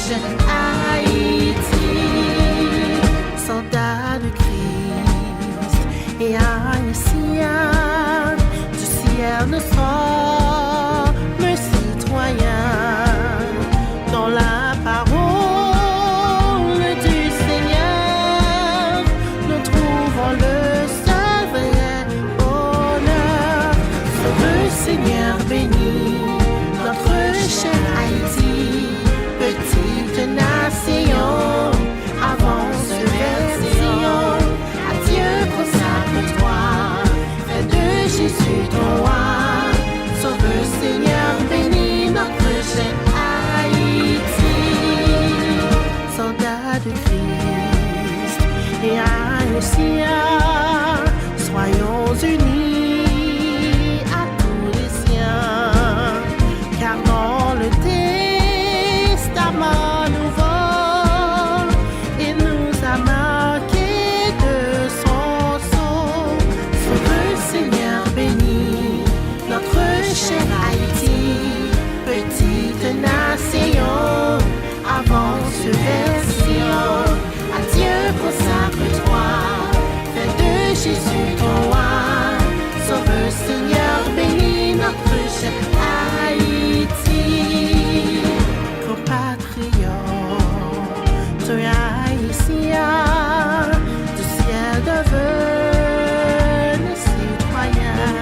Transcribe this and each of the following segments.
prochaine Haïti. Soldats de Christ et haïtiens, du ciel nous sommes citoyens dans la parole du Seigneur. Nous trouvons le seul vrai bonheur. Heureux Seigneur béni, notre cher Haïti, petite nation, avance vers Sion. À Dieu consacre-toi, fais de Jésus ton roi. Sauveur Seigneur béni, notre cher Haïti. Soldats de Christ et haïtiens, soyons unis à tous les siens, car dans le testament nouveau, il nous a marqué de son sceau. Sauveur Seigneur béni, notre cher Haïti, petite nation, avance vers Sion. À Dieu consacre-toi, fais de Jésus ton roi. Sauveur Seigneur béni, notre cher Haïti. Compatriotes haïtiens, du ciel devenez citoyens,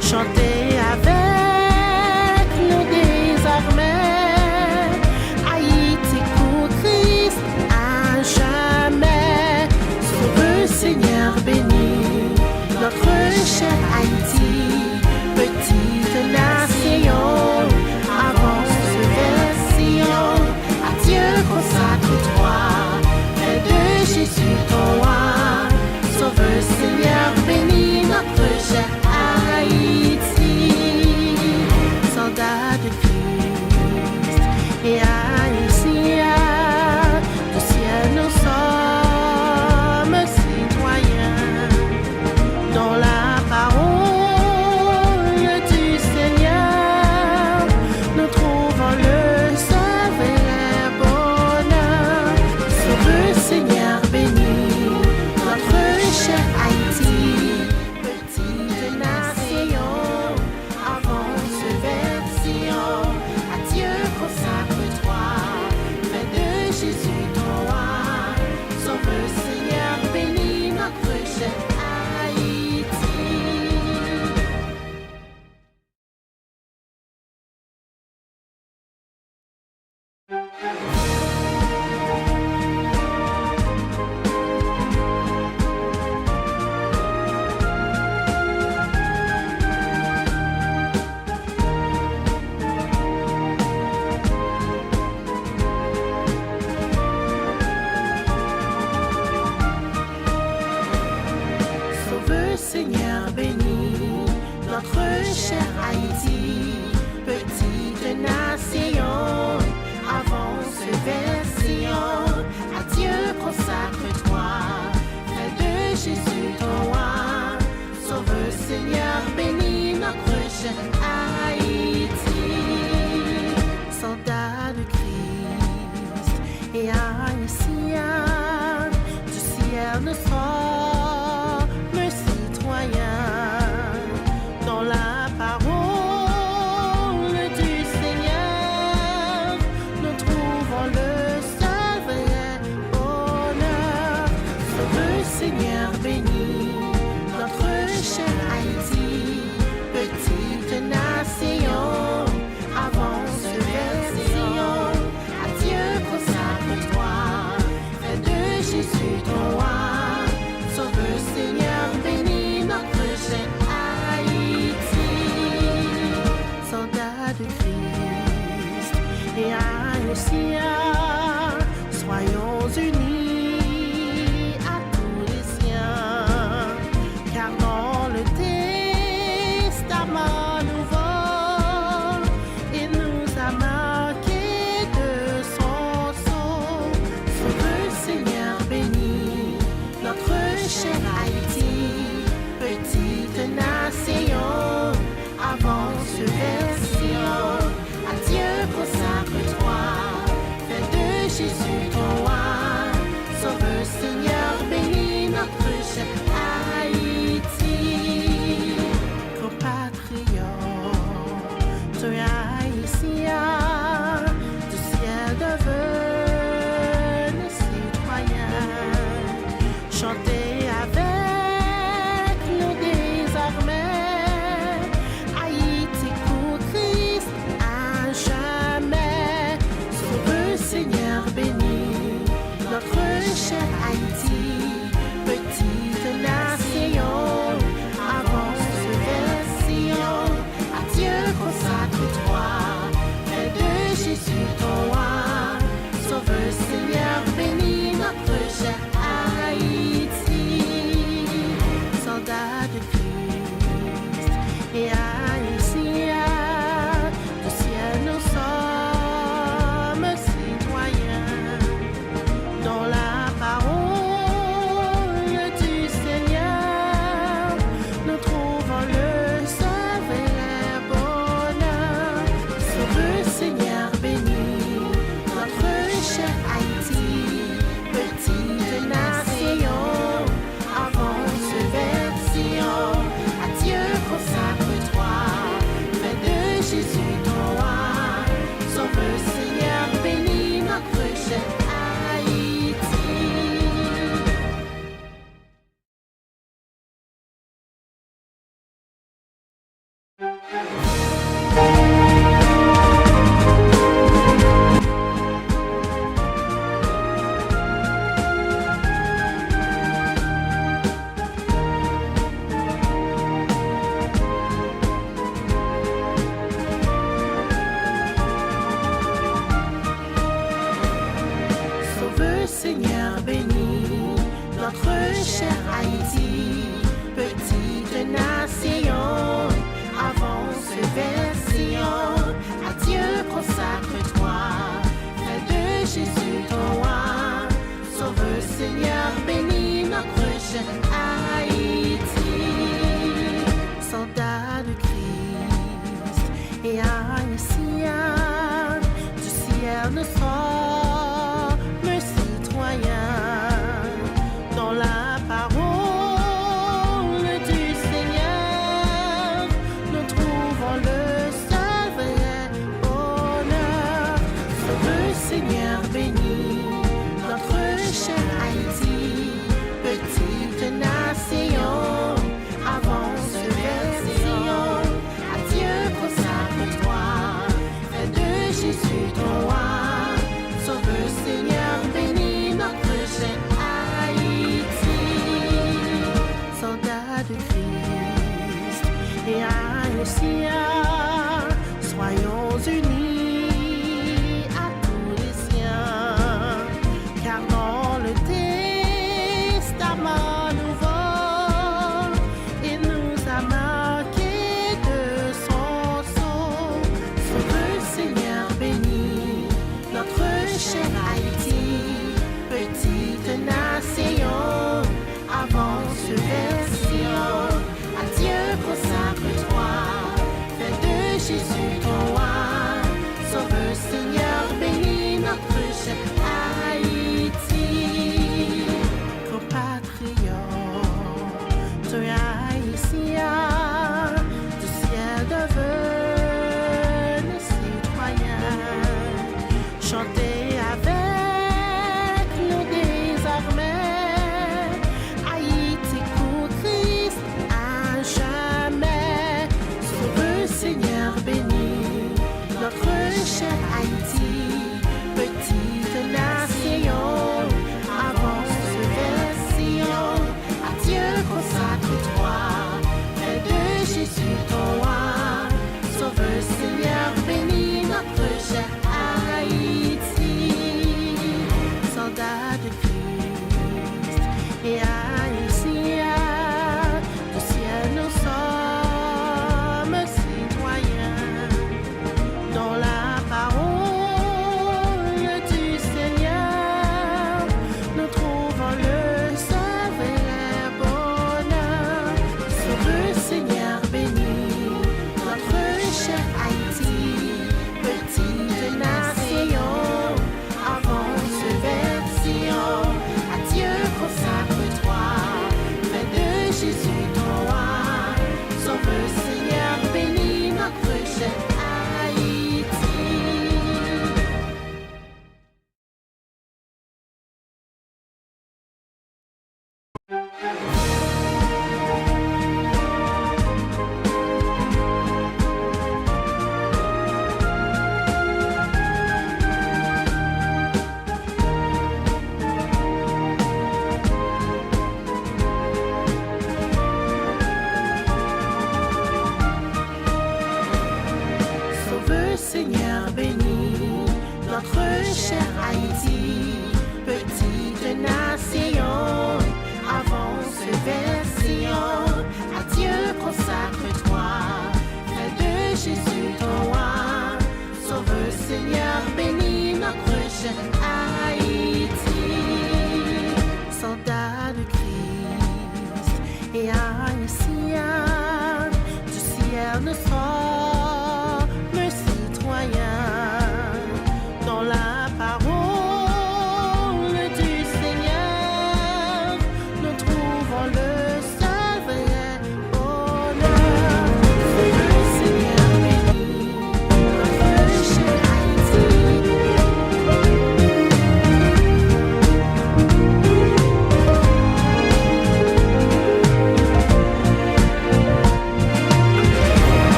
chantez avec nous désormais. Haïti pour Christ à jamais. Sauveur Seigneur béni, notre cher Haïti, petite nation, avance vers Sion. À Dieu consacre-toi, fais de Jésus ton roi. Sauveur Seigneur béni, notre cher Haïti. Soldats de Christ et haïtiens, du ciel nous sommes citoyens dans la parole du Seigneur. Nous trouvons le seul vrai bonheur. Sauveur Seigneur béni, notre cher Haïti, petite nation, avance vers Sion. À Dieu consacre-toi, fais de Jésus ton roi. Sauveur Seigneur béni, notre cher Haïti. Sauveur Seigneur béni, notre cher Haïti, petite nation, avance vers Sion. À Dieu consacre-toi, fais de Jésus ton roi. Sauveur Seigneur béni, notre cher Haïti. Soldats de Christ et haïtiens, du ciel nous sommes citoyens dans la parole du Seigneur. Nous trouvons le seul vrai bonheur. Sauveur Seigneur béni, notre cher Haïti, petite nation, avance vers Sion. À Dieu consacre-toi, fais de Jésus ton roi. Seigneur, bénis notre cher Haïti, soldat de Christ et haïtien, du ciel nous sommes citoyens, dans la parole du Seigneur, nous trouvons le sauveur bonheur. Sauveur Seigneur, bénis notre cher Haïti, petite nation, avance vers Sion, à Dieu consacre-toi, fais de Jésus ton roi. Sauveur Seigneur, bénis notre cher Haïti. Sauveur Seigneur, bénis notre cher Haïti, petite nation, avance vers Sion, à Dieu consacre-toi, fais de Jésus ton roi. Sauveur Seigneur, bénis notre cher